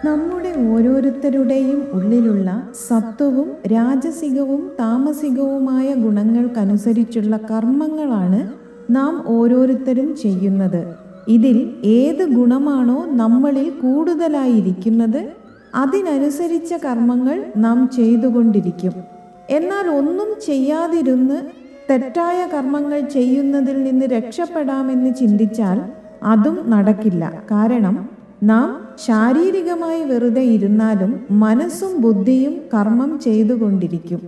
നമ്മുടെ ഓരോരുത്തരുടെയും ഉള്ളിലുള്ള സത്വവും രാജസികവും താമസികവുമായ ഗുണങ്ങൾക്കനുസരിച്ചുള്ള കർമ്മങ്ങളാണ് നാം ഓരോരുത്തരും ചെയ്യുന്നത്. ഇതിൽ ഏത് ഗുണമാണോ നമ്മളിൽ കൂടുതലായിരിക്കുന്നത് അതിനനുസരിച്ച കർമ്മങ്ങൾ നാം ചെയ്തുകൊണ്ടിരിക്കും. എന്നാൽ ഒന്നും ചെയ്യാതിരുന്ന് തെറ്റായ കർമ്മങ്ങൾ ചെയ്യുന്നതിൽ നിന്ന് രക്ഷപ്പെടാമെന്ന് ചിന്തിച്ചാൽ അതും നടക്കില്ല. കാരണം നാം ശാരീരികമായി വെറുതെ ഇരുന്നാലും മനസ്സും ബുദ്ധിയും കർമ്മം ചെയ്തുകൊണ്ടിരിക്കും.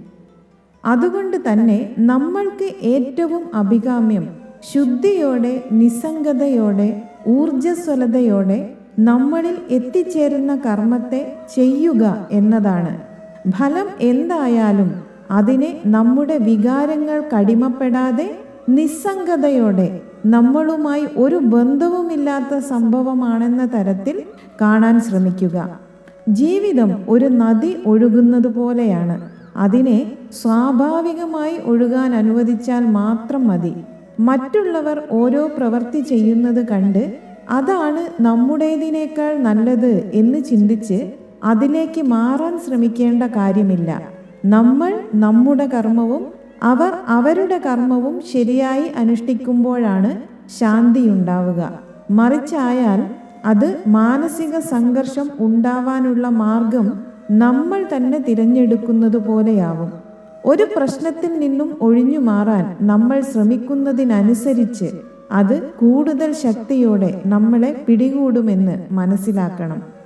അതുകൊണ്ട് തന്നെ നമ്മൾക്ക് ഏറ്റവും അഭികാമ്യം ശുദ്ധിയോടെ, നിസ്സംഗതയോടെ, ഊർജ്ജസ്വലതയോടെ നമ്മളിൽ എത്തിച്ചേരുന്ന കർമ്മത്തെ ചെയ്യുക എന്നതാണ്. ഫലം എന്തായാലും അതിനെ നമ്മുടെ വികാരങ്ങൾ കടിമപ്പെടാതെ നിസ്സംഗതയോടെ നമ്മളുമായി ഒരു ബന്ധവുമില്ലാത്ത സംഭവമാണെന്ന തരത്തിൽ കാണാൻ ശ്രമിക്കുക. ജീവിതം ഒരു നദി ഒഴുകുന്നത് പോലെയാണ്. അതിനെ സ്വാഭാവികമായി ഒഴുകാൻ അനുവദിച്ചാൽ മാത്രം മതി. മറ്റുള്ളവർ ഓരോ പ്രവൃത്തി ചെയ്യുന്നത് കണ്ട് അതാണ് നമ്മുടേതിനേക്കാൾ നല്ലത് എന്ന് ചിന്തിച്ച് അതിലേക്ക് മാറാൻ ശ്രമിക്കേണ്ട കാര്യമില്ല. നമ്മൾ നമ്മുടെ കർമ്മവും അവർ അവരുടെ കർമ്മവും ശരിയായി അനുഷ്ഠിക്കുമ്പോഴാണ് ശാന്തിയുണ്ടാവുക. മറിച്ചായാൽ അത് മാനസിക സംഘർഷം ഉണ്ടാവാനുള്ള മാർഗം നമ്മൾ തന്നെ തിരഞ്ഞെടുക്കുന്നത് പോലെയാവും. ഒരു പ്രശ്നത്തിൽ നിന്നും ഒഴിഞ്ഞു മാറാൻ നമ്മൾ ശ്രമിക്കുന്നതിനനുസരിച്ച് അത് കൂടുതൽ ശക്തിയോടെ നമ്മളെ പിടികൂടുമെന്ന് മനസ്സിലാക്കണം.